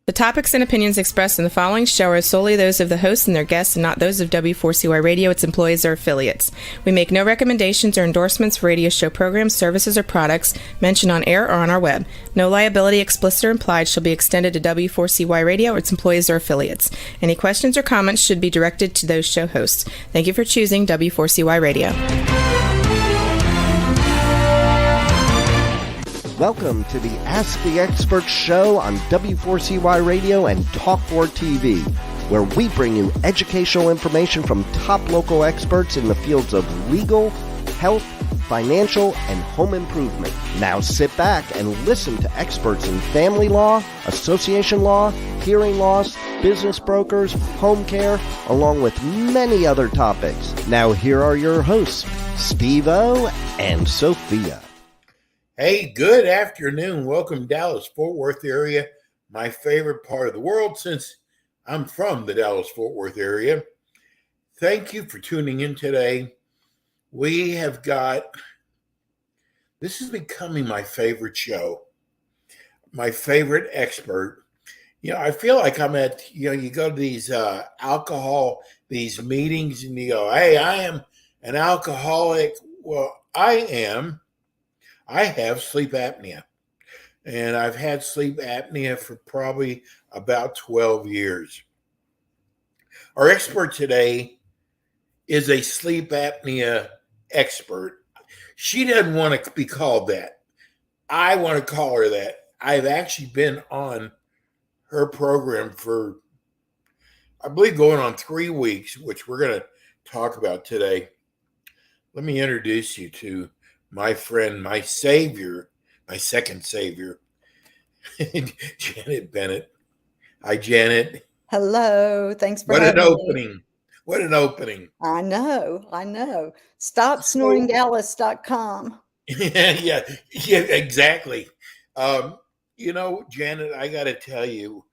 The topics and opinions expressed in the following show are solely those of the hosts and their guests and not those of W4CY Radio, its employees, or affiliates. We make no recommendations or endorsements for radio show programs, services, or products mentioned on air or on our web. No liability, explicit or implied, shall be extended to W4CY Radio or its employees or affiliates. Any questions or comments should be directed to those show hosts. Thank you for choosing W4CY Radio. Welcome to the Ask the Expert show on W4CY Radio and Talk4 TV, where we bring you educational information from top local experts in the fields of legal, health, financial, and home improvement. Now sit back and listen to experts in family law, association law, hearing loss, business brokers, home care, along with many other topics. Now here are your hosts, Steve-O and Sophia. Hey, good afternoon. Welcome, Dallas-Fort Worth area, my favorite part of the world since I'm from the Dallas-Fort Worth area. Thank you for tuning in today. We have this is becoming my favorite show, my favorite expert. You know, I feel like I'm at, you go to these these meetings and you go, hey, I am an alcoholic. Well, I have sleep apnea, and I've had sleep apnea for probably about 12 years. Our expert today is a sleep apnea expert. She doesn't want to be called that. I want to call her that. I've actually been on her program for, I believe, going on 3 weeks, which we're going to talk about today. Let me introduce you to my friend, my savior, my second savior, Janet Bennett. Hi, Janet. Hello. Thanks for having me. What an opening. I know. StopSnoringDallas.com. Yeah, exactly. Janet, I got to tell you,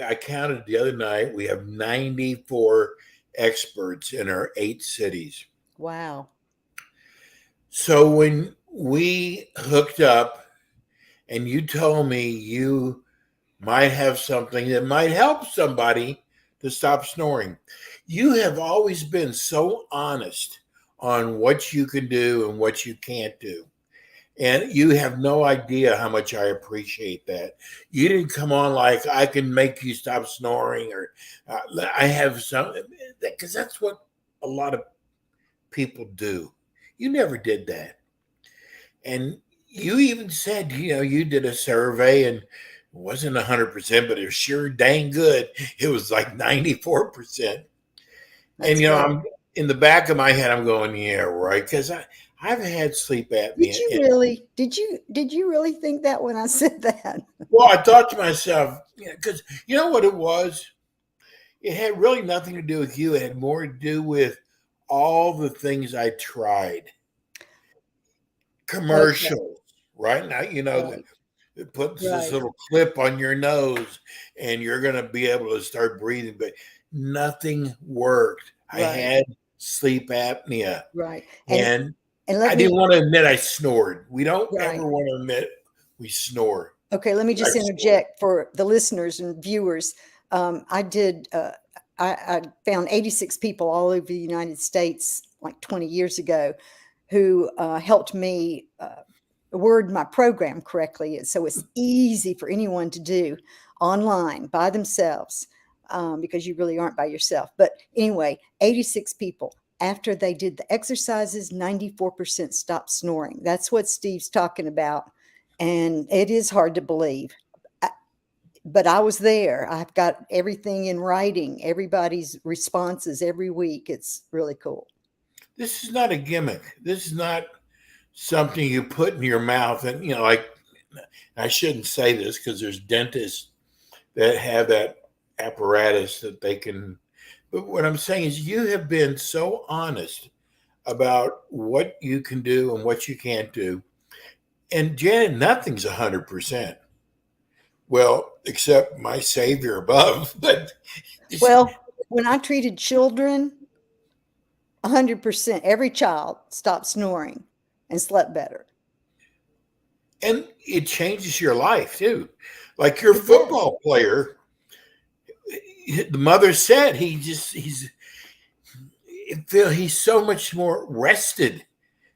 I counted the other night, we have 94 experts in our 8 cities. Wow. So when we hooked up and you told me you might have something that might help somebody to stop snoring, you have always been so honest on what you can do and what you can't do. And you have no idea how much I appreciate that. You didn't come on like, I can make you stop snoring, or I have something, because that's what a lot of people do. You never did that. And you even said, you did a survey and it wasn't 100%, but it was sure dang good. It was like 94%. That's and, I'm in the back of my head, I'm going, yeah, right. Because I've had sleep apnea. Did you really? Did you really think that when I said that? Well, I thought to myself, because you know what it was? It had really nothing to do with you. It had more to do with all the things I tried. Commercials, right? Now, it puts this little clip on your nose and you're going to be able to start breathing, but nothing worked. Right. I had sleep apnea. Right. And I didn't want to admit I snored. We don't ever want to admit we snore. Okay, let me just interject for the listeners and viewers. I found 86 people all over the United States like 20 years ago who helped me word my program correctly. So it's easy for anyone to do online by themselves because you really aren't by yourself. But anyway, 86 people. After they did the exercises, 94% stopped snoring. That's what Steve's talking about. And it is hard to believe. But I was there. I've got everything in writing, everybody's responses every week. It's really cool. This is not a gimmick. This is not something you put in your mouth. And, like, I shouldn't say this because there's dentists that have that apparatus that they can. But what I'm saying is you have been so honest about what you can do and what you can't do. And Janet, nothing's 100%. Well, except my savior above. But well, when I treated children, 100%, every child stopped snoring and slept better. And it changes your life too. Like your football player the mother said he's so much more rested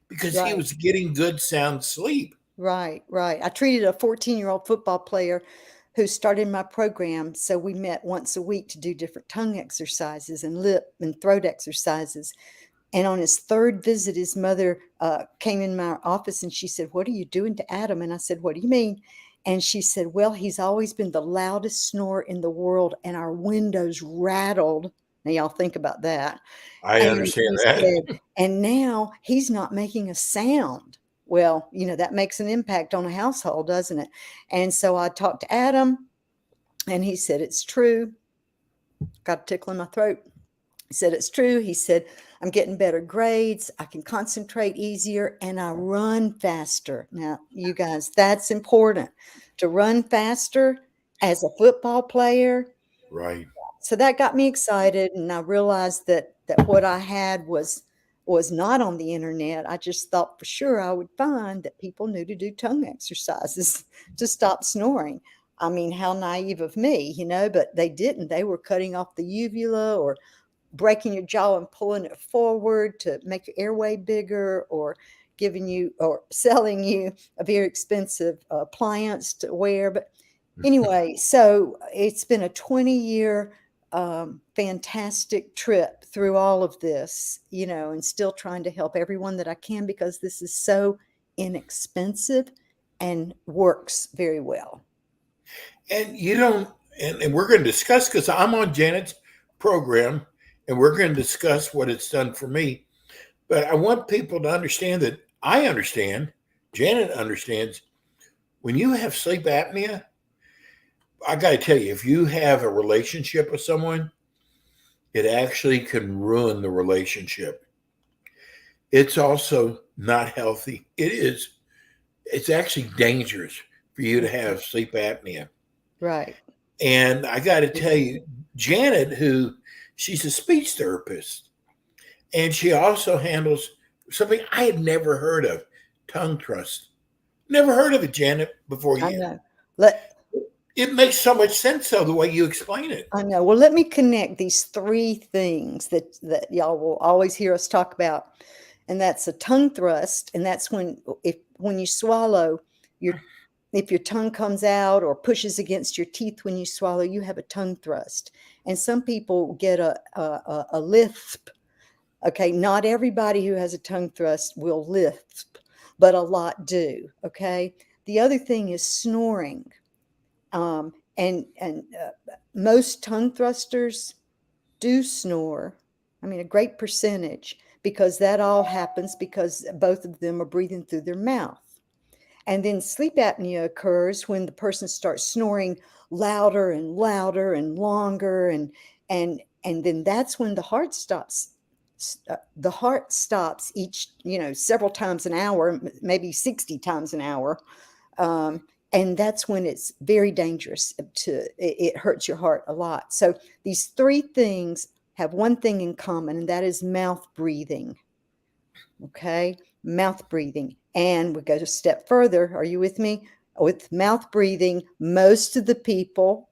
because he Right. was getting good sound sleep. Right, right. I treated a 14-year-old football player who started my program. So we met once a week to do different tongue exercises and lip and throat exercises. And on his third visit, his mother came in my office and she said, "What are you doing to Adam?" And I said, "What do you mean?" And she said, "Well, he's always been the loudest snorer in the world, and our windows rattled." Now, y'all think about that. I And understand she that. said, "And now he's not making a sound." Well, that makes an impact on a household, doesn't it? And so I talked to Adam, and he said, "It's true." Got a tickle in my throat. He said, "It's true." He said, "I'm getting better grades. I can concentrate easier, and I run faster." Now, you guys, that's important to run faster as a football player. Right. So that got me excited, and I realized that what I had was not on the internet. I just thought for sure I would find that people knew to do tongue exercises to stop snoring. I mean, how naive of me, but they didn't. They were cutting off the uvula or breaking your jaw and pulling it forward to make your airway bigger, or giving you or selling you a very expensive appliance to wear. But anyway, so it's been a 20-year fantastic trip through all of this, and still trying to help everyone that I can, because this is so inexpensive and works very well. And you don't, and we're going to discuss, because I'm on Janet's program and we're going to discuss what it's done for me. But I want people to understand that I understand, Janet understands, when you have sleep apnea, I got to tell you, if you have a relationship with someone, it actually can ruin the relationship. It's also not healthy. It's actually dangerous for you to have sleep apnea. Right. And I got to tell you, Janet, she's a speech therapist, and she also handles something I had never heard of, tongue thrust. Never heard of it, Janet, before I you. know. Let It makes so much sense, though, the way you explain it. I know. Well, let me connect these three things that y'all will always hear us talk about. And that's a tongue thrust. And that's when you swallow, if your tongue comes out or pushes against your teeth when you swallow, you have a tongue thrust. And some people get a lisp. Okay, not everybody who has a tongue thrust will lisp, but a lot do. Okay. The other thing is snoring. And most tongue thrusters do snore. I mean, a great percentage, because that all happens because both of them are breathing through their mouth. And then sleep apnea occurs when the person starts snoring louder and louder and longer, and then that's when the heart stops. The heart stops each, several times an hour, maybe 60 times an hour. And that's when it's very dangerous. It hurts your heart a lot. So these three things have one thing in common, and that is mouth breathing. Okay, mouth breathing. And we go a step further. Are you with me? With mouth breathing, most of the people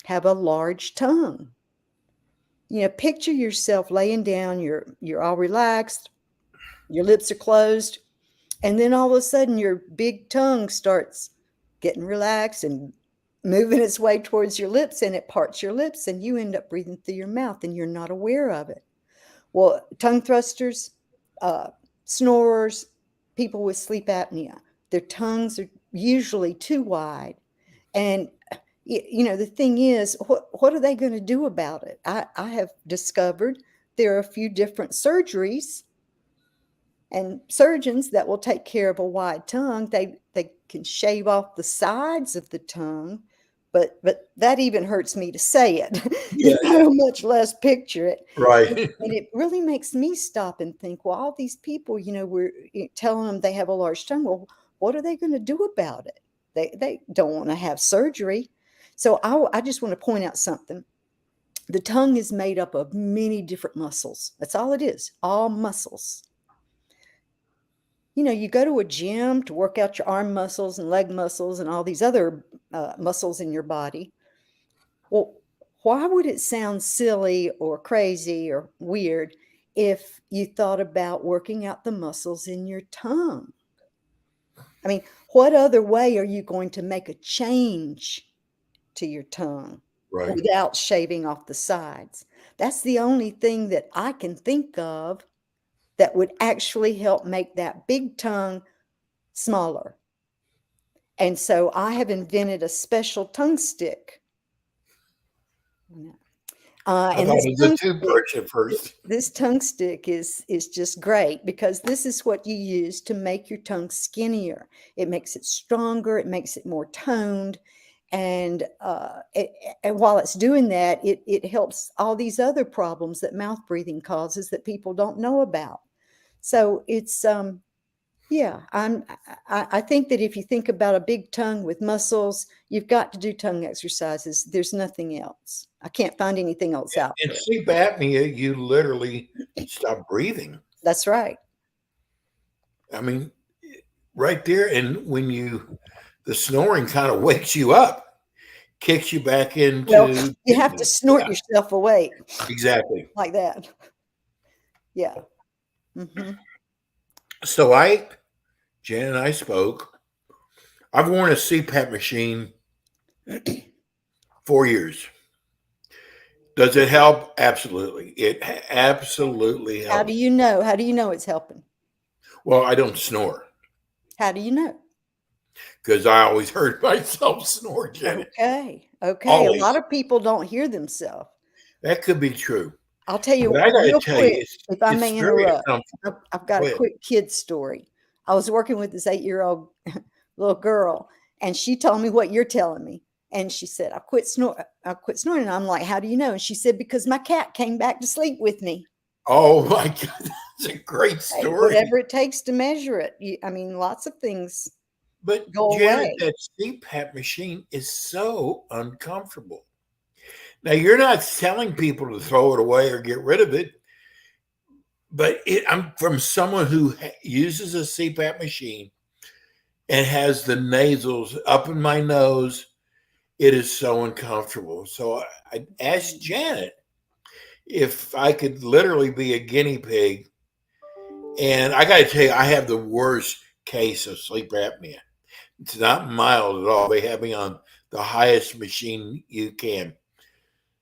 have a large tongue. Picture yourself laying down, you're all relaxed, your lips are closed, and then all of a sudden your big tongue starts getting relaxed and moving its way towards your lips, and it parts your lips, and you end up breathing through your mouth, and you're not aware of it. Well, tongue thrusters, snorers, people with sleep apnea, their tongues are usually too wide. And the thing is, what are they going to do about it? I have discovered there are a few different surgeries and surgeons that will take care of a wide tongue. They can shave off the sides of the tongue, but that even hurts me to say it, Yeah, much less picture it. And right. it really makes me stop and think, well, all these people, we're telling them they have a large tongue. Well, what are they going to do about it? They don't want to have surgery. So I just want to point out something. The tongue is made up of many different muscles. That's all it is, all muscles. You go to a gym to work out your arm muscles and leg muscles and all these other muscles in your body. Well, why would it sound silly or crazy or weird if you thought about working out the muscles in your tongue? I mean, what other way are you going to make a change to your tongue Right. without shaving off the sides? That's the only thing that I can think of that would actually help make that big tongue smaller. And so I have invented a special tongue stick. I And thought this it was a tongue stick, toothbrush at first. this tongue stick is just great because this is what you use to make your tongue skinnier. It makes it stronger. It makes it more toned. And while it's doing that, it helps all these other problems that mouth breathing causes that people don't know about. So it's yeah, I think that if you think about a big tongue with muscles, you've got to do tongue exercises. There's nothing else. I can't find anything else out In there. sleep apnea, you literally stop breathing. That's right. I mean, right there. And the snoring kind of wakes you up, kicks you back Well, into you have to business. snort Yeah, yourself awake exactly. like that. Yeah. Hmm. So Jan and I spoke. I've worn a CPAP machine 4 years. Does it help? Absolutely. It absolutely How do helps. you know? How do you know it's helping? Well, I don't snore How do you know? because I always heard myself snore, Janet. Okay. Okay. A Always. lot of people don't hear themselves. That could be true. I'll tell you But I got to real tell you, quick, if I it's may very interrupt. uncomfortable. I've got Go a ahead. quick kid story. I was working with this 8-year-old little girl, and she told me what you're telling me. And she said, I quit snoring. And I'm like, how do you know? And she said, because my cat came back to sleep with me. Oh my God, that's a great Hey, story. whatever it takes to measure it. I mean, lots of things But go Janet, away. that CPAP machine is so uncomfortable. Now you're not telling people to throw it away or get rid of it, but I'm from someone who uses a CPAP machine and has the nasals up in my nose. It is so uncomfortable. So I asked Janet if I could literally be a guinea pig. And I got to tell you, I have the worst case of sleep apnea. It's not mild at all. They have me on the highest machine you can.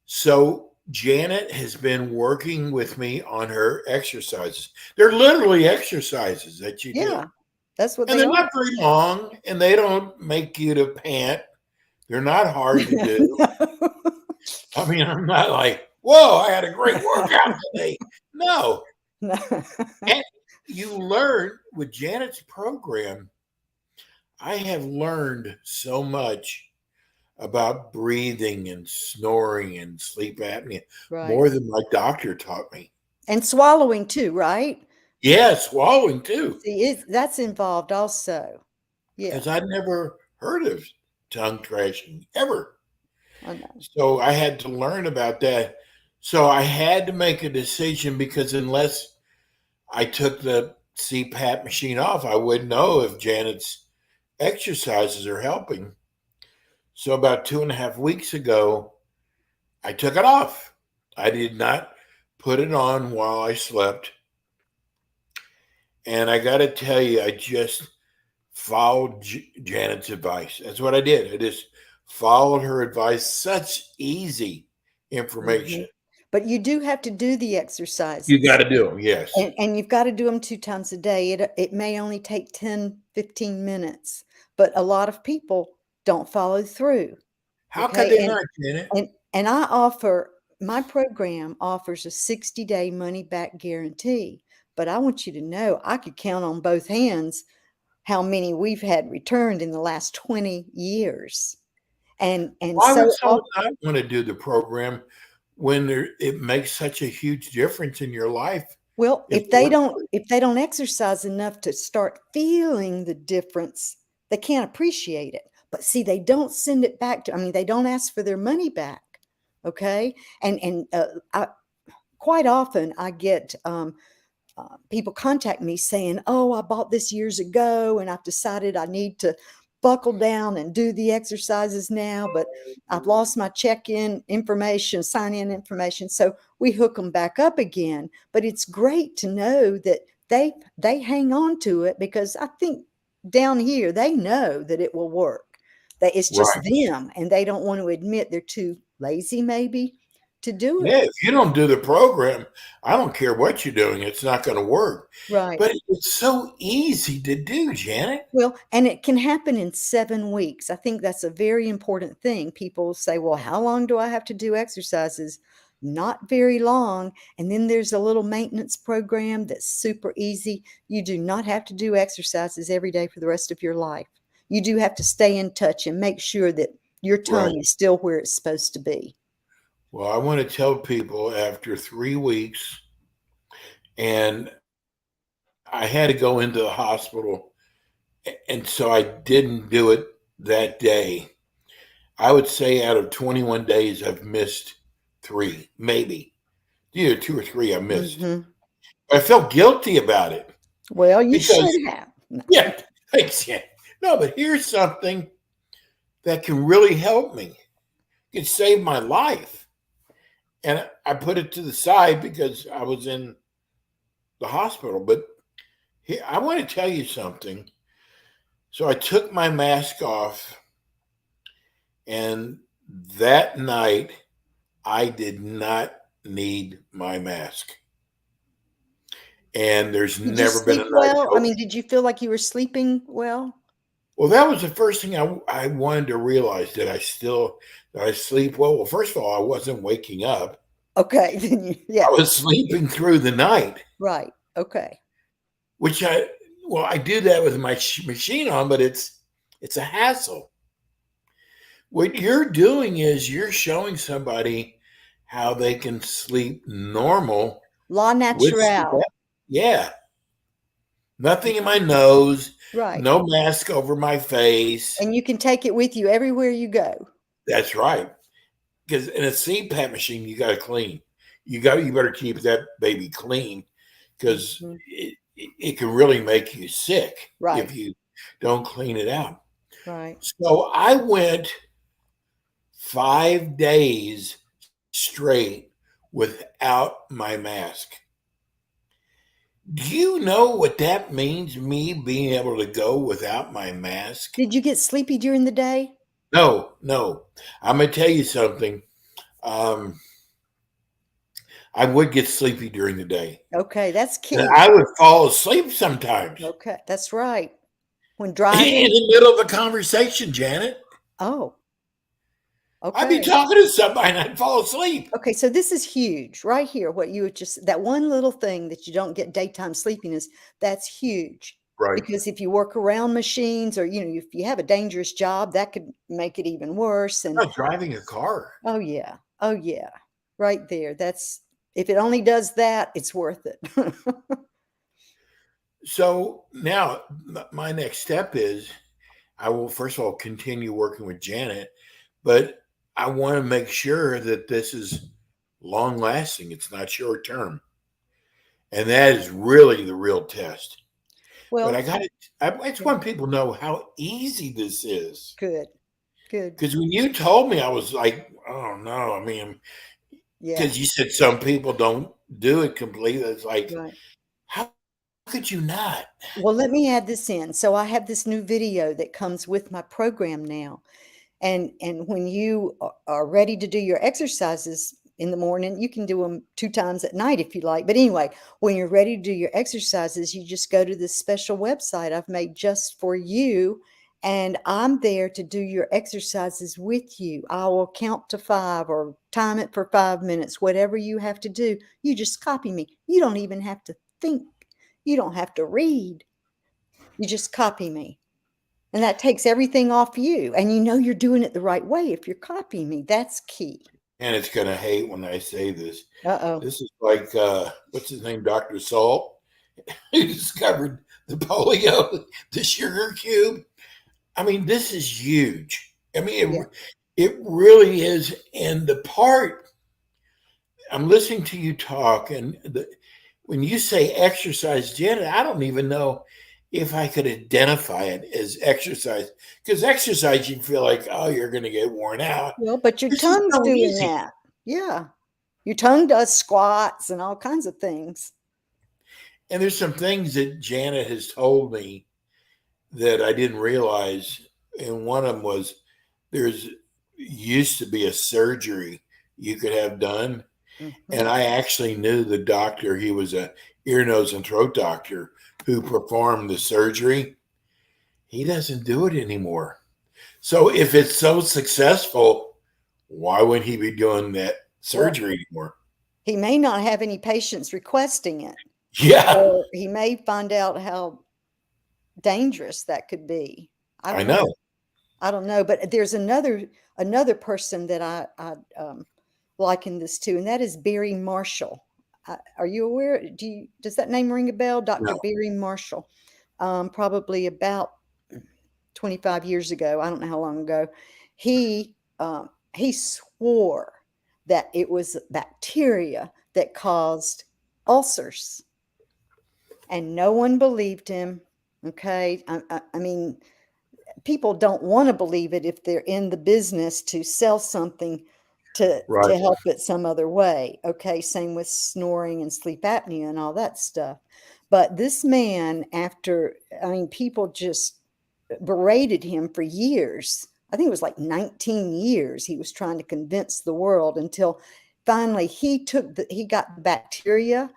So Janet has been working with me on her exercises. They're literally exercises that you do. Yeah, that's what And they they're are. not very long and they don't make you to pant. They're not hard to do. I mean, I'm not like, whoa, I had a great workout today. No. No. And you learn with Janet's program, I have learned so much about breathing and snoring and sleep apnea Right. more than my doctor taught me. And swallowing too, right? Yeah, swallowing too, See, that's involved also. Yeah, because I'd never heard of tongue trashing ever. I know. So I had to learn about that. So I had to make a decision because unless I took the CPAP machine off, I wouldn't know if Janet's exercises are helping. So about 2.5 weeks ago, I took it off. I did not put it on while I slept. And I got to tell you, I just followed Janet's advice. That's what I did. I just followed her advice. Such easy information. Mhm. But you do have to do the exercises. You got to do them, yes. And you've got to do them 2 times a day. It may only take 10, 15 minutes, but a lot of people don't follow through. How could Okay. they not, Janet? And my program offers a 60-day money back guarantee. But I want you to know I could count on both hands how many we've had returned in the last 20 years. And Why would so someone not want to do the program when it makes such a huge difference in your life? well, If if it they works don't for you? if they don't exercise enough to start feeling the difference, they can't appreciate it. But see, they don't send it back to, I mean, they don't ask for their money back. Okay. And quite often I get people contact me saying, oh, I bought this years ago and I've decided I need to buckle down and do the exercises now, but I've lost my check-in information, sign-in information. So we hook them back up again. But it's great to know that they hang on to it, because I think down here they know that it will work. That it's just them, and they don't want to admit they're too lazy maybe to do it. Yeah, if you don't do the program, I don't care what you're doing, it's not going to work. Right. But it's so easy to do, Janet. Well, and it can happen in 7 weeks. I think that's a very important thing. People say, well, how long do I have to do exercises? Not very long. And then there's a little maintenance program that's super easy. You do not have to do exercises every day for the rest of your life. You do have to stay in touch and make sure that your tongue is still where it's supposed to be. Well, I want to tell people after 3 weeks, and I had to go into the hospital, and so I didn't do it that day. I would say out of 21 days, I've missed 3, maybe. Either 2 or 3 I missed. Mm-hmm. I felt guilty about it. Well, you should have. Yeah, thanks. Yeah. No, but here's something that can really help me. It could save my life. And I put it to the side because I was in the hospital. But here, I want to tell you something. So I took my mask off, and that night I did not need my mask. And there's Did never you been sleep a night. well? I mean, did you feel like you were sleeping well? Well, that was the first thing I wanted to realize. Did I sleep well? Well, first of all, I wasn't waking up. Okay. Then yeah. I was sleeping through the night. Right. Okay. Which I do that with my machine on, but it's a hassle. What you're doing is you're showing somebody how they can sleep normal. La natural. Yeah. Nothing in my nose. Right. No mask over my face. And you can take it with you everywhere you go. That's right. Because in a CPAP machine, you got to clean. You better keep that baby clean, because it can really make you sick if you don't clean it out. Right. So I went 5 days straight without my mask. Do you know what that means, me being able to go without my mask? Did you get sleepy during the day? No. I'm going to tell you something. I would get sleepy during the day. Okay, that's key. And I would fall asleep sometimes. Okay, that's right. When driving? In the middle of a conversation, Janet. Oh. Okay. I'd be talking to somebody and I'd fall asleep. Okay, so this is huge right here. What you would just, that one little thing that you don't get daytime sleepiness, that's huge. Right. Because if you work around machines, or, if you have a dangerous job, that could make it even worse. And not driving a car. Oh, yeah. Right there. If it only does that, it's worth it. So now my next step is I will, first of all, continue working with Janet, but I want to make sure that this is long lasting. It's not short term. And that is really the real test. Well, but I just want people to know how easy this is. Good. Because when you told me, I was like, oh no. I mean, because you said some people don't do it completely. It's like, how could you not? Well, let me add this in. So I have this new video that comes with my program now. And when you are ready to do your exercises in the morning, you can do them 2 times at night if you like. But anyway, when you're ready to do your exercises, you just go to this special website I've made just for you. And I'm there to do your exercises with you. I will count to 5 or time it for 5 minutes, whatever you have to do. You just copy me. You don't even have to think. You don't have to read. You just copy me. And that takes everything off you. And you're doing it the right way if you're copying me. That's key. And it's going to hate when I say this. Uh-oh. This is like, what's his name, Dr. Salt, who discovered the polio, the sugar cube. I mean, this is huge. I mean, it really is. And the part, I'm listening to you talk, and when you say exercise, Janet, I don't even know if I could identify it as exercise, because exercise, you feel like, oh, you're going to get worn out. Well, but your This is tongue's so doing easy. that. Yeah. Your tongue does squats and all kinds of things. And there's some things that Janet has told me that I didn't realize. And one of them was there's used to be a surgery you could have done. Mm-hmm. And I actually knew the doctor. He was a ear, nose, and throat doctor who performed the surgery. He doesn't do it anymore. So if it's so successful, why wouldn't he be doing that Well, surgery anymore? he may not have any patients requesting it, Yeah, or he may find out how dangerous that could be. I I don't know. know. I don't know, but there's another person that I liken this to, and that is Barry Marshall. Are you aware? Does that name ring a bell, Dr. No. Barry Marshall? Probably about 25 years ago. I don't know how long ago. He swore that it was bacteria that caused ulcers, and no one believed him. Okay, I mean, people don't want to believe it if they're in the business to sell something to Right. help it some other way. Okay, same with snoring and sleep apnea and all that stuff. But this man, after, I mean, people just berated him for years. I think it was like 19 years he was trying to convince the world, until finally he got the bacteria,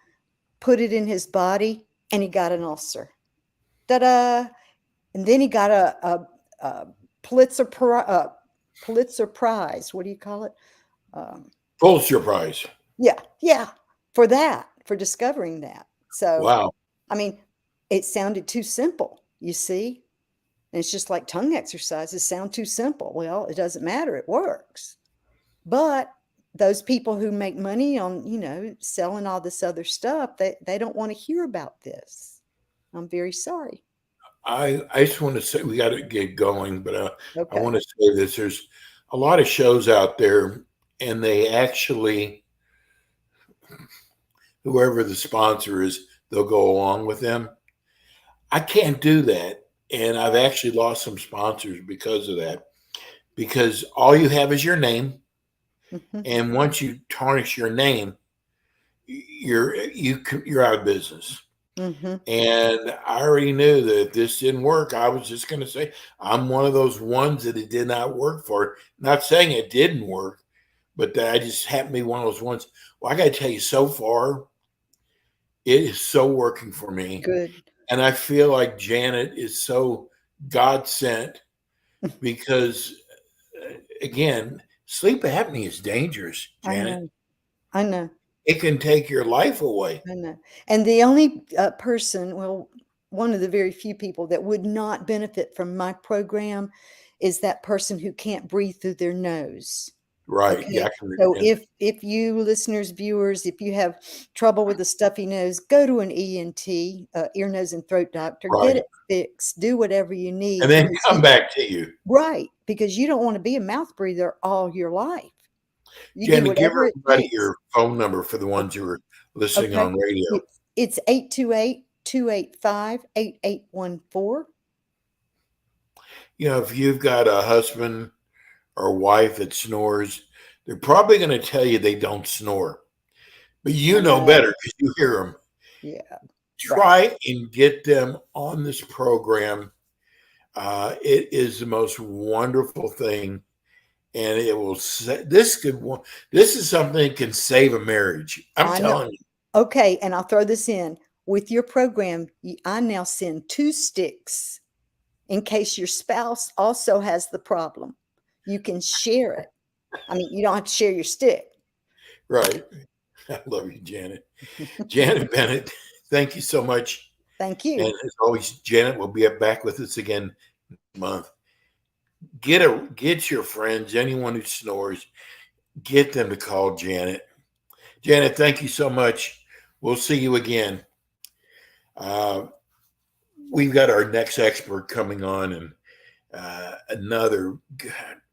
put it in his body, and he got an ulcer. Ta-da! And then he got a Pulitzer Prize. What do you call it? Pulitzer Prize. Yeah, for discovering that. So, Wow. I mean, it sounded too simple, you see? And it's just like tongue exercises sound too simple. Well, it doesn't matter, it works. But those people who make money on, selling all this other stuff, they don't want to hear about this. I'm very sorry. I just want to say we got to get going, but I Okay. want to say this: there's a lot of shows out there, and they actually, whoever the sponsor is, they'll go along with them. I can't do that, and I've actually lost some sponsors because of that. Because all you have is your name, Mm-hmm. and once you tarnish your name, you're out of business. Mm-hmm. And I already knew that if this didn't work, I was just going to say, I'm one of those ones that it did not work for. Not saying it didn't work, but that I just happened to be one of those ones. Well, I got to tell you, so far, it is so working for me. Good. And I feel like Janet is so God sent because, again, sleep apnea is dangerous, I Janet. know. I know. It can take your life away. I know. And the only one of the very few people that would not benefit from my program is that person who can't breathe through their nose. Right. Okay. Yeah. I can So understand. if you listeners, viewers, if you have trouble with a stuffy nose, go to an ENT, ear, nose, and throat doctor, get Right. it fixed, do whatever you And need, then because come back to you. right, because you don't want to be a mouth breather all your life. You do Janet, give whatever it everybody takes. your phone number for the ones who are listening Okay. on radio. It's 828-285-8814. You know, if you've got a husband or wife that snores, they're probably going to tell you they don't snore. But you I know know. better because you hear them. Yeah. Right. Try and get them on this program. It is the most wonderful thing. And it will this is something that can save a marriage. I'm I know. telling you. Okay, and I'll throw this in. With your program, I now send 2 sticks in case your spouse also has the problem. You can share it. I mean, you don't have to share your stick. Right. I love you, Janet. Janet Bennett, thank you so much. Thank you. And as always, Janet will be back with us again next month. Get your friends, anyone who snores, get them to call Janet. Janet, thank you so much. We'll see you again. We've got our next expert coming on, and another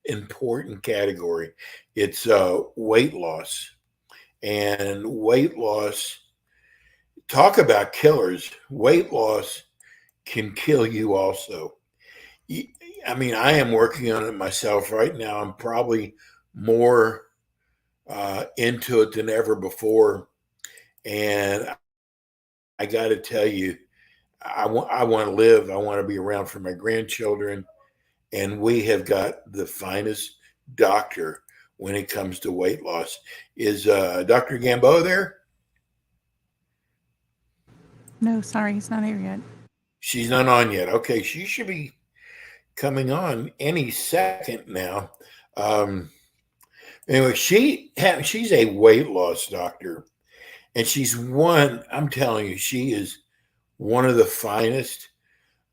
important category. It's weight loss. And weight loss, talk about killers. Weight loss can kill you also. I mean, I am working on it myself right now. I'm probably more into it than ever before. And I got to tell you, I want to live. I want to be around for my grandchildren. And we have got the finest doctor when it comes to weight loss. Is Dr. Gamboa there? No, sorry, he's not here yet. She's not on yet. Okay, she should be coming on any second now. Anyway, she's a weight loss doctor, and I'm telling you, she is one of the finest.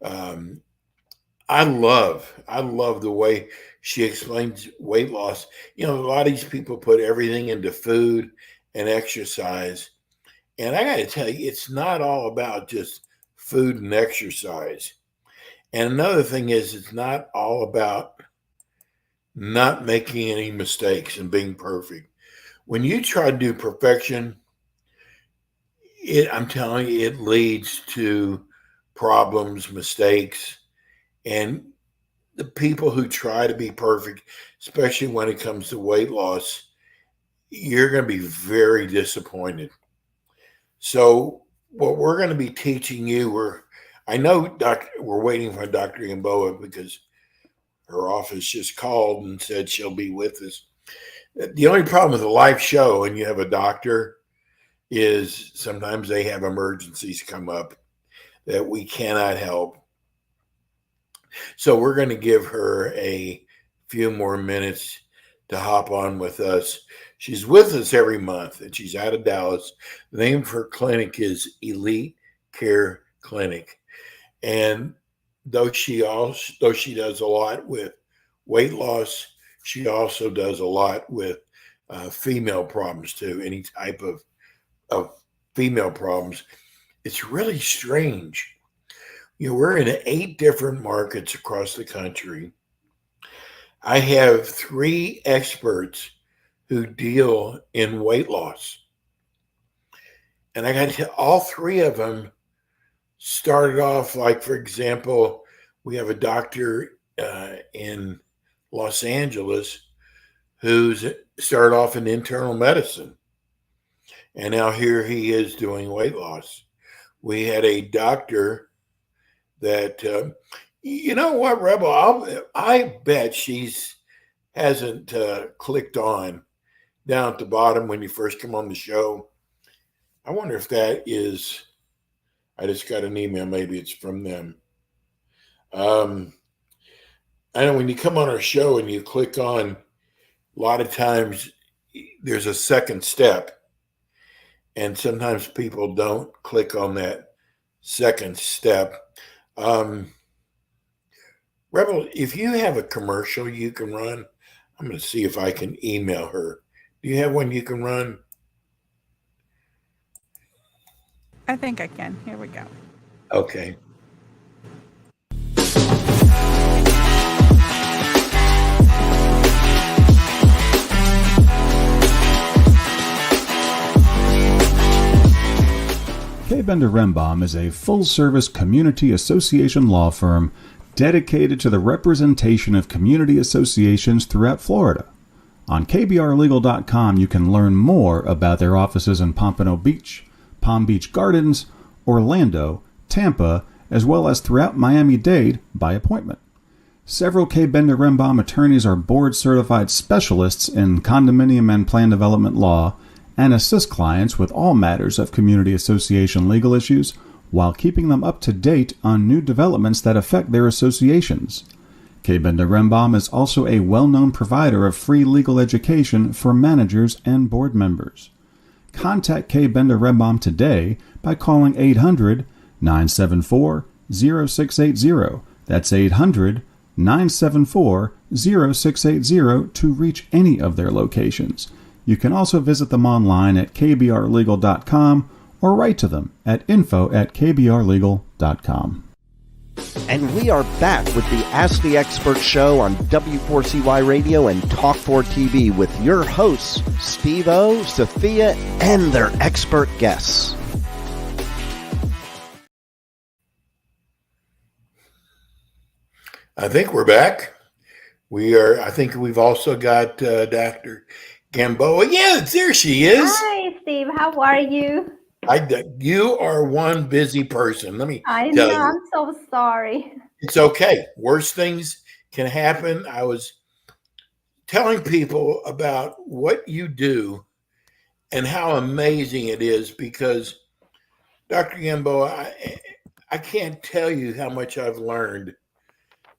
I love the way she explains weight loss. You know, a lot of these people put everything into food and exercise. And I got to tell you, it's not all about just food and exercise. And another thing is, it's not all about not making any mistakes and being perfect. When you try to do perfection, I'm telling you, it leads to problems, mistakes, and the people who try to be perfect, especially when it comes to weight loss, you're going to be very disappointed. So what we're going to be teaching you, I know we're waiting for Dr. Gamboa because her office just called and said she'll be with us. The only problem with a live show and you have a doctor is sometimes they have emergencies come up that we cannot help. So we're going to give her a few more minutes to hop on with us. She's with us every month, and she's out of Dallas. The name of her clinic is Elite Care Clinic. And though she does a lot with weight loss, she also does a lot with female problems too, any type of female problems. It's really strange. You know, we're in 8 different markets across the country. I have 3 experts who deal in weight loss. And I got to tell, all 3 of them started off, like, for example, we have a doctor in Los Angeles who's started off in internal medicine. And now here he is doing weight loss. We had a doctor that, you know what, Rebel, I bet hasn't clicked on down at the bottom when you first come on the show. I wonder if that is, I just got an email, maybe it's from them. I know when you come on our show and you click on, a lot of times there's a second step. And sometimes people don't click on that second step. Rebel, if you have a commercial you can run, I'm going to see if I can email her. Do you have one you can run? I think I can. Here we go. Okay. K. Bender Rembaum is a full-service community association law firm dedicated to the representation of community associations throughout Florida. On kbrlegal.com, you can learn more about their offices in Pompano Beach, Palm Beach Gardens, Orlando, Tampa, as well as throughout Miami-Dade by appointment. Several K. Bender Rembaum attorneys are board-certified specialists in condominium and plan development law and assist clients with all matters of community association legal issues while keeping them up to date on new developments that affect their associations. K. Bender Rembaum is also a well-known provider of free legal education for managers and board members. Contact K. Bender Rembaum today by calling 800-974-0680. That's 800-974-0680 to reach any of their locations. You can also visit them online at kbrlegal.com or write to them at info@kbrlegal.com. And we are back with the Ask the Expert show on W4CY Radio and Talk4 TV with your hosts, Steve-O, Sophia, and their expert guests. I think we're back. We are. I think we've also got Dr. Gamboa. Yeah, there she is. Hi, Steve. How are you? You are one busy person. Let me I tell know. you, I'm so sorry. it's okay. Worse things can happen. I was telling people about what you do and how amazing it is because Dr. Gamboa, I can't tell you how much I've learned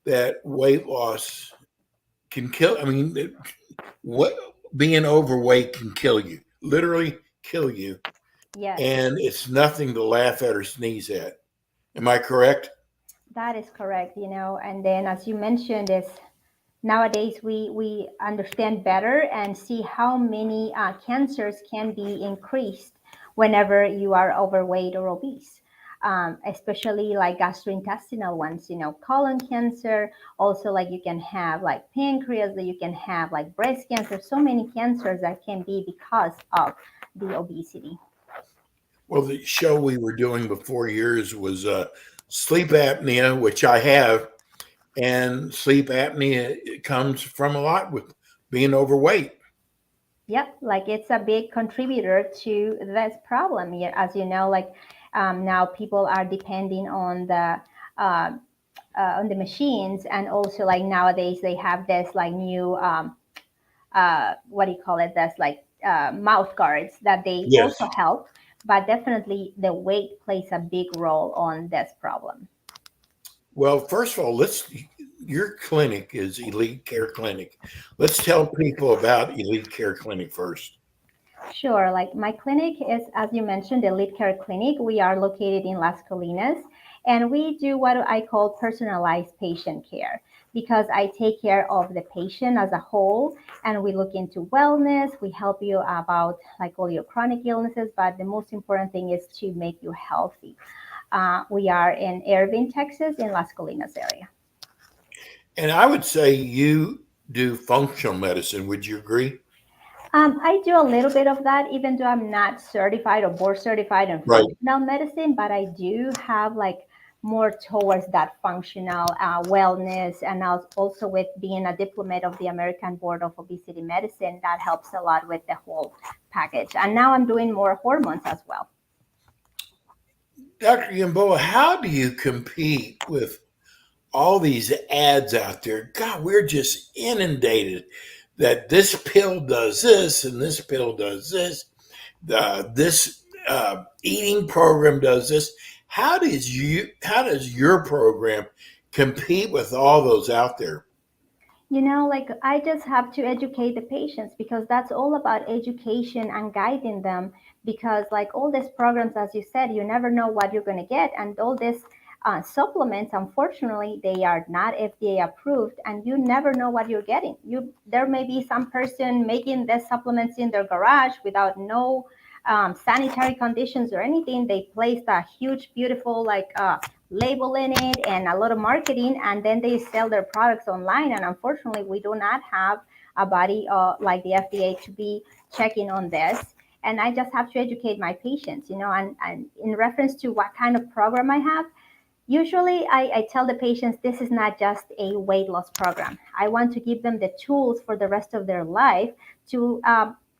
that weight loss can kill. I mean, what being overweight can kill you, literally kill you, Yes, and it's nothing to laugh at or sneeze at. Am I correct? that is correct. And then as you mentioned, is nowadays we understand better and see how many cancers can be increased whenever you are overweight or obese. Especially like gastrointestinal ones, colon cancer, also like you can have like pancreas, that you can have like breast cancer, so many cancers that can be because of the obesity. Well, the show we were doing before yours was sleep apnea, which I have, and sleep apnea it comes from a lot with being overweight. Yep, like it's a big contributor to this problem. Yeah, as you know, like now people are depending uh, on the machines, and also like nowadays they have this like new what do you call it? That's like mouth guards that they Yes. also help, but definitely the weight plays a big role on this problem. Well, first of all, your clinic is Elite Care Clinic. Let's tell people about Elite Care Clinic first. Sure. Like my clinic is, as you mentioned, the Lead Care Clinic. We are located in Las Colinas, and we do what I call personalized patient care because I take care of the patient as a whole, and we look into wellness. We help you about like all your chronic illnesses, but the most important thing is to make you healthy. We are in Irving, Texas, in Las Colinas area. And I would say you do functional medicine. Would you agree? I do a little bit of that, even though I'm not certified or board certified in Right. functional medicine, but I do have like more towards that functional wellness. And also with being a diplomat of the American Board of Obesity Medicine, that helps a lot with the whole package. And now I'm doing more hormones as well. Dr. Gamboa, how do you compete with all these ads out there? God, we're just inundated that this pill does this and this pill does this. This eating program does this. How does your program compete with all those out there? Like I just have to educate the patients because that's all about education and guiding them. Because, like all these programs, as you said, you never know what you're going to get. And all these supplements, unfortunately, they are not FDA approved, and you never know what you're getting. There may be some person making the supplements in their garage without no sanitary conditions or anything. They placed a huge, beautiful, like, label in it and a lot of marketing, and then they sell their products online. And unfortunately, we do not have a body like the FDA to be checking on this. And I just have to educate my patients, and in reference to what kind of program I have. Usually, I tell the patients this is not just a weight loss program. I want to give them the tools for the rest of their life to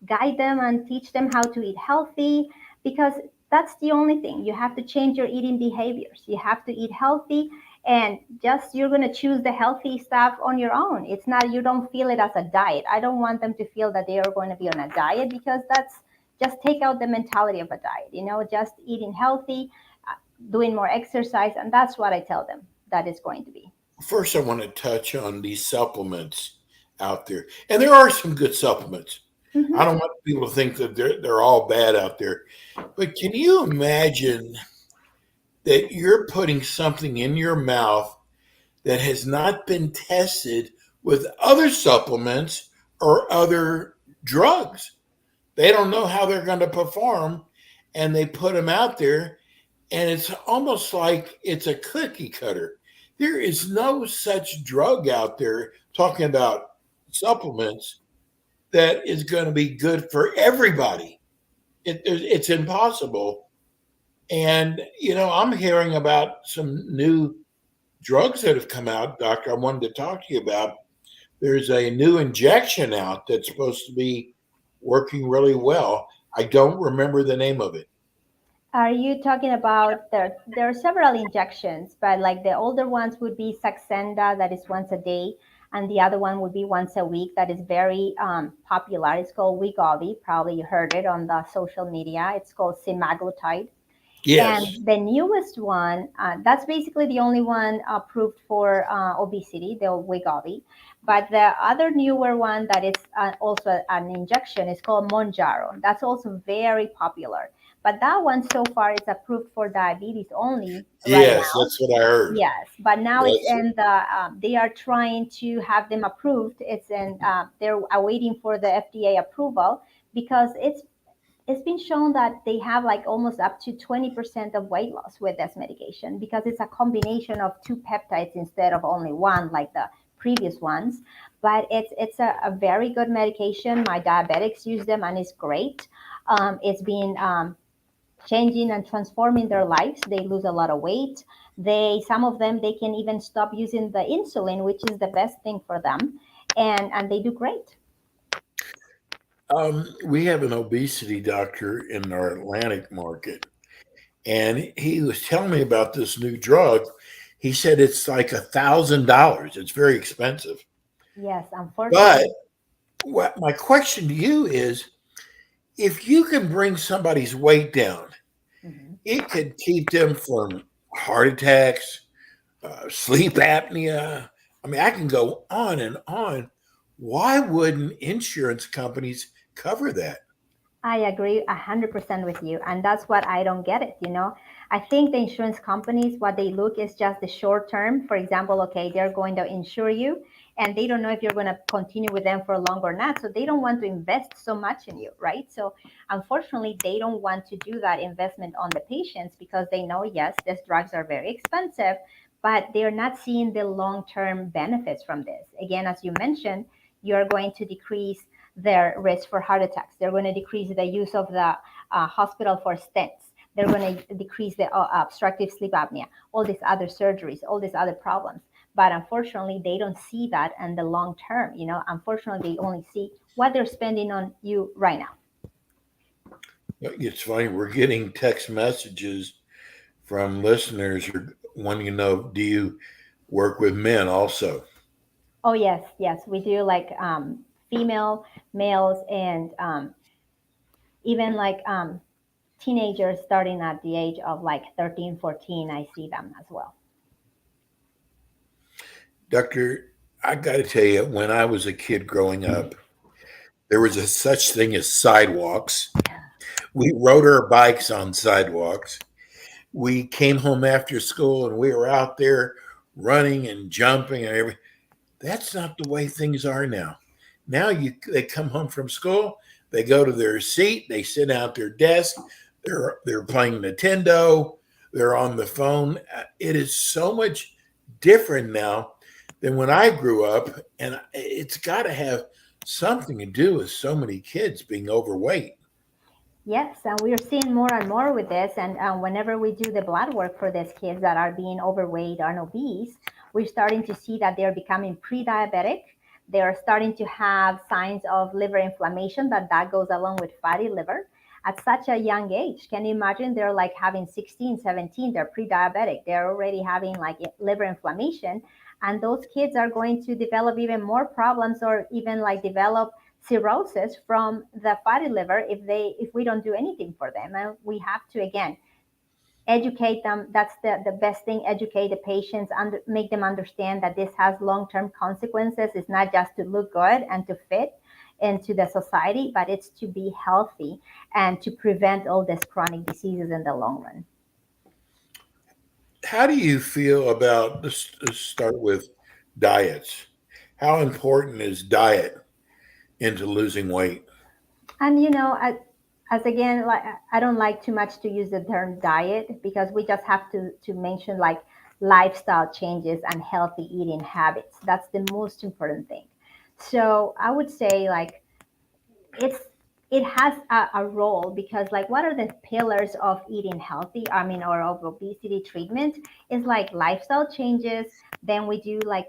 guide them and teach them how to eat healthy, because that's the only thing. You have to change your eating behaviors. You have to eat healthy, and just you're going to choose the healthy stuff on your own. It's not, you don't feel it as a diet. I don't want them to feel that they are going to be on a diet, because that's just take out the mentality of a diet, just eating healthy, doing more exercise, and that's what I tell them that is going to be. First, I want to touch on these supplements out there, and there are some good supplements. Mm-hmm. I don't want people to think that they're all bad out there, but can you imagine that you're putting something in your mouth that has not been tested with other supplements or other drugs? They don't know how they're going to perform, and they put them out there, and it's almost like it's a cookie cutter. There is no such drug out there, talking about supplements, that is going to be good for everybody. It's impossible. And, I'm hearing about some new drugs that have come out, doctor, I wanted to talk to you about. There's a new injection out that's supposed to be working really well. I don't remember the name of it. Are you talking about there are several injections, but like the older ones would be Saxenda, that is once a day, and the other one would be once a week. That is very popular. It's called Wegovy. Probably you heard it on the social media. It's called semaglutide. Yes. And the newest one, that's basically the only one approved for obesity, the Wegovy. But the other newer one that is also an injection is called Monjaro. That's also very popular. But that one so far is approved for diabetes only right Yes, now. that's what I heard. Yes, but now it's That's in the, they are trying to have them approved. It's in, they're awaiting for the FDA approval because it's been shown that they have like almost up to 20% of weight loss with this medication because it's a combination of two peptides instead of only one like the previous ones. But it's a very good medication. My diabetics use them and it's great. It's been changing and transforming their lives. They lose a lot of weight. Some of them, they can even stop using the insulin, which is the best thing for them, and they do great. we have an obesity doctor in our Atlantic market, and he was telling me about this new drug. He said it's like $1,000. It's very expensive. Yes, But unfortunately. what my question to you is, if you can bring somebody's weight down, Mhm. it could keep them from heart attacks, sleep apnea. I mean, I can go on and on. Why wouldn't insurance companies cover that? I agree 100% with you. And that's what I don't get it, you know. I think the insurance companies, what they look is just the short term. For example, okay, they're going to insure you and they don't know if you're going to continue with them for long or not. So they don't want to invest so much in you, right? So unfortunately, they don't want to do that investment on the patients because they know, yes, these drugs are very expensive, but they're not seeing the long term benefits from this. Again, as you mentioned, you're going to decrease their risk for heart attacks. They're going to decrease the use of the hospital for stents. They're going to decrease the obstructive sleep apnea, all these other surgeries, all these other problems. But unfortunately, they don't see that in the long term. You know, unfortunately, they only see what they're spending on you right now. It's funny, we're getting text messages from listeners who wanting to know, do you work with men also? Oh yes, yes, we do like female, males, and even like teenagers starting at the age of like 13, 14. I see them as well. Doctor, I got to tell you, when I was a kid growing up, there was a such thing as sidewalks. We rode our bikes on sidewalks. We came home after school and we were out there running and jumping and everything. That's not the way things are now. Now they come home from school, they go to their seat, they sit down at their desk, they're playing Nintendo, they're on the phone. It is so much different now than when I grew up, and it's got to have something to do with so many kids being overweight. Yes, and we are seeing more and more with this. And whenever we do the blood work for these kids that are being overweight and obese, we're starting to see that they're becoming pre-diabetic. They are starting to have signs of liver inflammation that goes along with fatty liver at such a young age. Can you imagine? They're like having 16, 17, they're pre-diabetic. They're already having like liver inflammation. And those kids are going to develop even more problems or even like develop cirrhosis from the fatty liver if we don't do anything for them. And we have to again educate them. That's the best thing. Educate the patients and make them understand that this has long-term consequences. It's not just to look good and to fit into the society, but it's to be healthy and to prevent all these chronic diseases in the long run. How do you feel about let's start with diets? How important is diet into losing weight? And as again, like I don't like too much to use the term diet because we just have to mention like lifestyle changes and healthy eating habits. That's the most important thing. So I would say like it's it has a role because like what are the pillars of eating healthy, or of obesity treatment is like lifestyle changes. Then we do like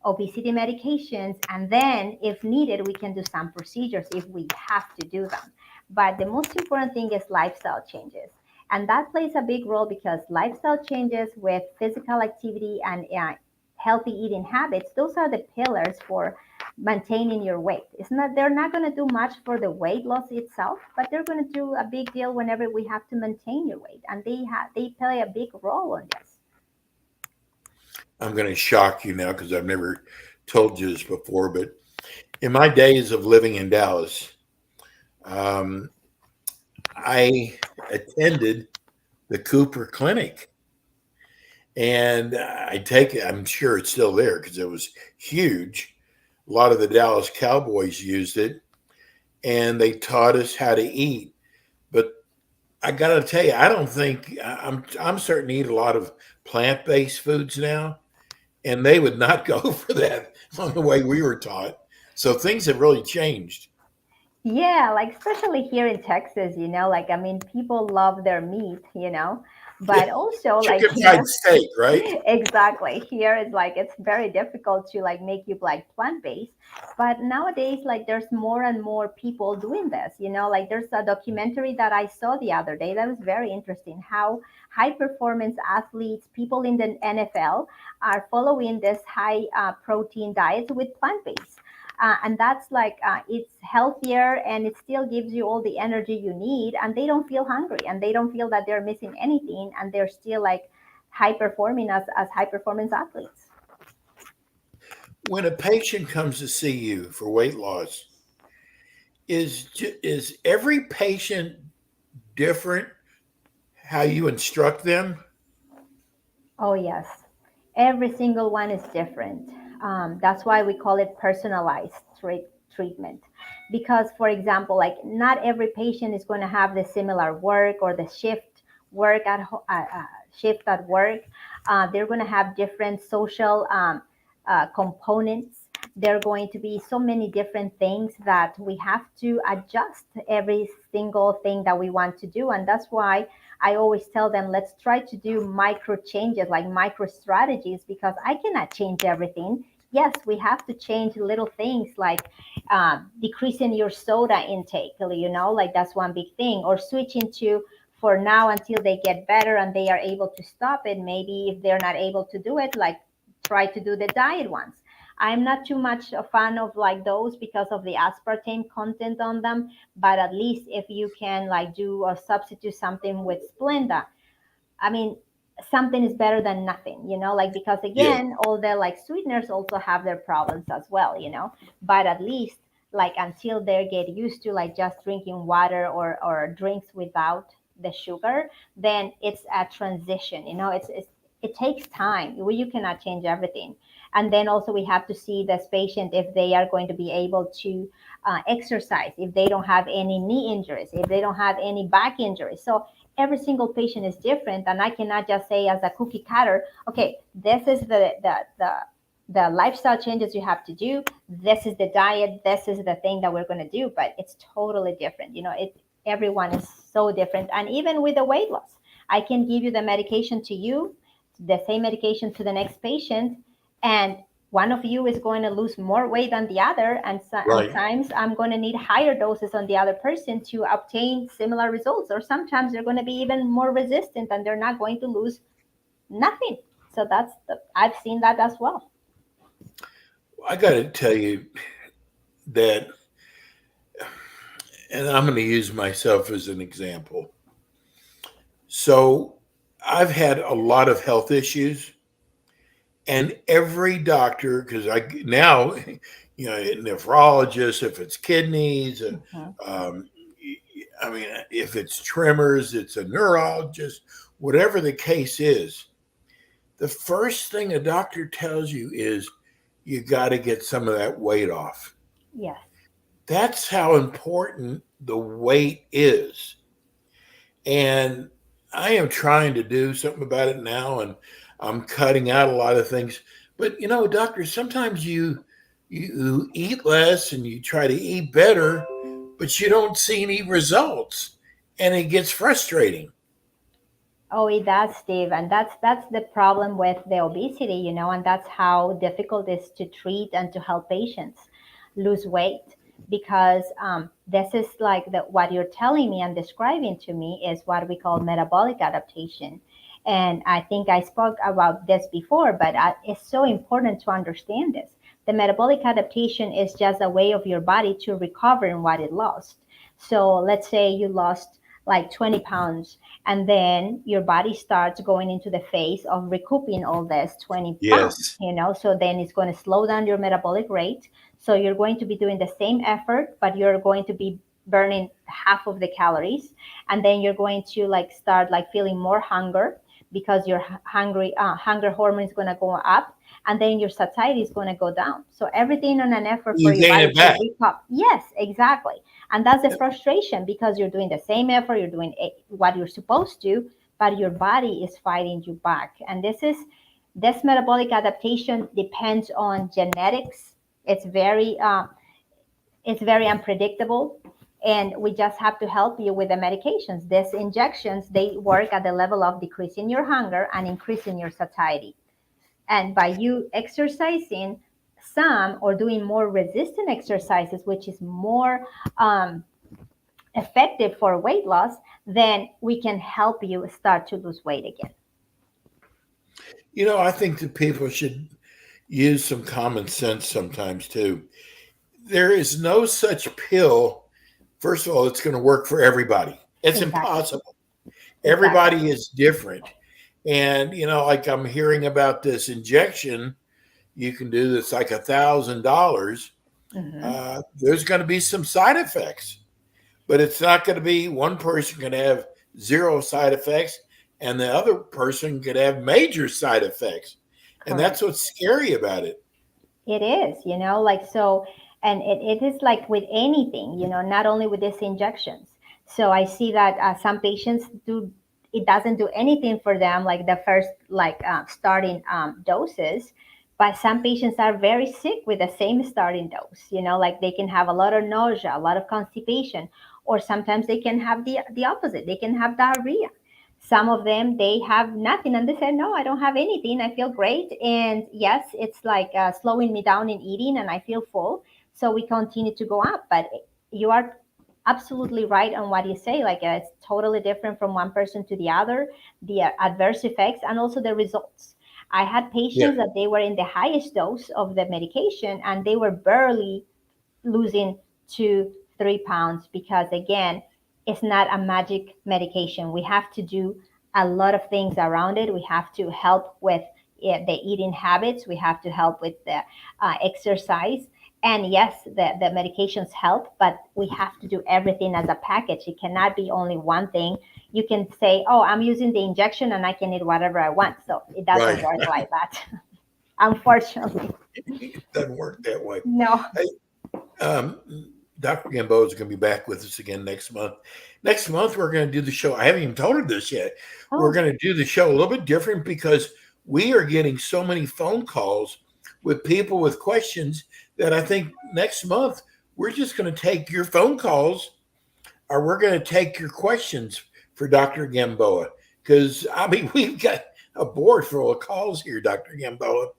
obesity medications, and then if needed we can do some procedures if we have to do them. But the most important thing is lifestyle changes, and that plays a big role because lifestyle changes with physical activity and healthy eating habits, those are the pillars for maintaining your weight. It's not They're not going to do much for the weight loss itself, but they're going to do a big deal whenever we have to maintain your weight, and they play a big role on this. I'm going to shock you now because I've never told you this before, but in my days of living in Dallas, I attended the Cooper Clinic. And I'm sure it's still there because it was huge. A lot of the Dallas Cowboys used it, and they taught us how to eat. But I got to tell you, I don't think I'm starting to eat a lot of plant-based foods now, and they would not go for that on the way we were taught. So things have really changed. Yeah, like especially here in Texas, people love their meat, but also like Chicken fried steak, right? exactly. Here it's like it's very difficult to like make you like plant-based. But nowadays, like there's more and more people doing this, like there's a documentary that I saw the other day that was very interesting, how high performance athletes, people in the NFL are following this high protein diet with plant-based. And that's like it's healthier and it still gives you all the energy you need, and they don't feel hungry and they don't feel that they're missing anything, and they're still like high performing as high performance athletes. When a patient comes to see you for weight loss, is every patient different how you instruct them? Oh, yes. Every single one is different. That's why we call it personalized treatment. Because, for example, like not every patient is going to have the similar work or the shift at work. They're going to have different social components. There are going to be so many different things that we have to adjust every single thing that we want to do. And that's why I always tell them, let's try to do micro changes, like micro strategies, because I cannot change everything. Yes, we have to change little things like decreasing your soda intake, like that's one big thing, or switching to for now until they get better and they are able to stop it. Maybe if they're not able to do it, like try to do the diet ones. I'm not too much a fan of like those because of the aspartame content on them, but at least if you can like do or substitute something with Splenda, I mean, something is better than nothing, like because Yeah. again, all the like sweeteners also have their problems as well, but at least like until they get used to like just drinking water or drinks without the sugar, then it's a transition, it takes time. You cannot change everything. And then also we have to see this patient if they are going to be able to exercise, if they don't have any knee injuries, if they don't have any back injuries. So every single patient is different, and I cannot just say as a cookie cutter, okay, this is the lifestyle changes you have to do, this is the diet, this is the thing that we're going to do. But it's totally different, everyone is so different. And even with the weight loss, I can give you the medication to you, the same medication to the next patient, and one of you is going to lose more weight than the other, and Right. sometimes I'm going to need higher doses on the other person to obtain similar results, or sometimes they're going to be even more resistant and they're not going to lose nothing. So I've seen that as well. I got to tell you that, and I'm going to use myself as an example. So I've had a lot of health issues, and every doctor, because I now, nephrologist, if it's kidneys, um, I mean, if it's tremors, it's a neurologist, whatever the case is. The first thing a doctor tells you is you got to get some of that weight off. Yes. That's how important the weight is. And I am trying to do something about it now, and I'm cutting out a lot of things. But doctor, sometimes you eat less and you try to eat better, but you don't see any results, and it gets frustrating. Oh, it does, Steve, and that's the problem with the obesity, and that's how difficult it is to treat and to help patients lose weight because this is like what you're telling me and describing to me is what we call metabolic adaptation. And I think I spoke about this before, but it's so important to understand this. The metabolic adaptation is just a way of your body to recover in what it lost. So let's say you lost like 20 pounds and then your body starts going into the phase of recouping all this 20 pounds, so then it's going to slow down your metabolic rate. So you're going to be doing the same effort, but you're going to be burning half of the calories. And then you're going to start feeling more hunger because your hunger hormone is going to go up, and then your satiety is going to go down. So everything on an effort You for your gain body it back. to recover. Yes, exactly. And that's the frustration because you're doing the same effort, you're doing what you're supposed to, but your body is fighting you back. And this metabolic adaptation depends on genetics. It's very unpredictable, and we just have to help you with the medications. These injections, they work at the level of decreasing your hunger and increasing your satiety. And by you exercising some or doing more resistant exercises, which is more effective for weight loss, then we can help you start to lose weight again. I think that people should use some common sense sometimes too. There is no such pill. First of all, it's going to work for everybody. It's impossible. Everybody is different. And, like I'm hearing about this injection, you can do this like $1,000. There's going to be some side effects, but it's not going to be one person can have zero side effects and the other person could have major side effects. Correct. And that's what's scary about it. It is, so, and it is like with anything, not only with these injections. So I see that some patients it doesn't do anything for them, like the first, starting doses. But some patients are very sick with the same starting dose, like they can have a lot of nausea, a lot of constipation, or sometimes they can have the opposite. They can have diarrhea. Some of them, they have nothing and they say, no, I don't have anything. I feel great. And yes, it's like slowing me down in eating and I feel full. So we continue to go up. But you are absolutely right on what you say. Like it's totally different from one person to the other, the adverse effects and also the results. I had patients that they were in the highest dose of the medication and they were barely losing 2-3 pounds because again, it's not a magic medication. We have to do a lot of things around it. We have to help with the eating habits. We have to help with the exercise. And yes, the medications help, but we have to do everything as a package. It cannot be only one thing. You can say, oh, I'm using the injection and I can eat whatever I want. So it doesn't work like that, unfortunately. It doesn't work that way. No. Hey, Dr. Gamboa is going to be back with us again next month. Next month, we're going to do the show. I haven't even told her this yet. Oh. We're going to do the show a little bit different because we are getting so many phone calls with people with questions that I think next month we're just going to take your phone calls or we're going to take your questions for Dr. Gamboa. Because, we've got a board full of calls here, Dr. Gamboa.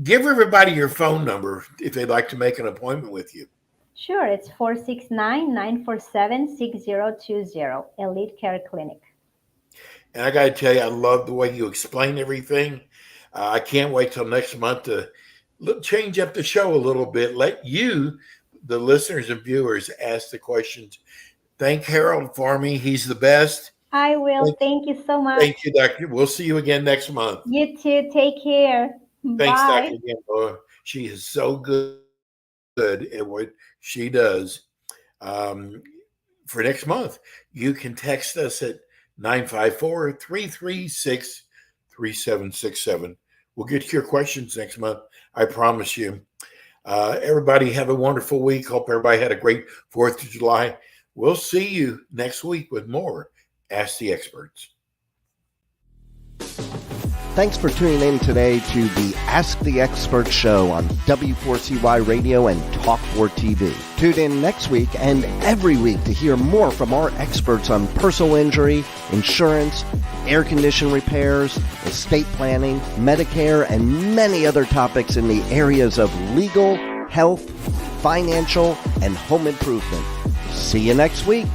Give everybody your phone number if they'd like to make an appointment with you. Sure. It's 469-947-6020, Elite Care Clinic. And I got to tell you, I love the way you explain everything. I can't wait till next month to change up the show a little bit. Let you, the listeners and viewers, ask the questions. Thank Harold for me. He's the best. I will. Thank you so much. Thank you, Doctor. We'll see you again next month. You too. Take care. Thanks, Bye. Dr. Gamboa. She is so good at what she does. For next month, you can text us at 954-336-3767. We'll get to your questions next month. I promise you. Everybody have a wonderful week. Hope everybody had a great 4th of July. We'll see you next week with more Ask the Experts. Thanks for tuning in today to the Ask the Expert show on W4CY Radio and Talk4 TV. Tune in next week and every week to hear more from our experts on personal injury, insurance, air condition repairs, estate planning, Medicare, and many other topics in the areas of legal, health, financial, and home improvement. See you next week.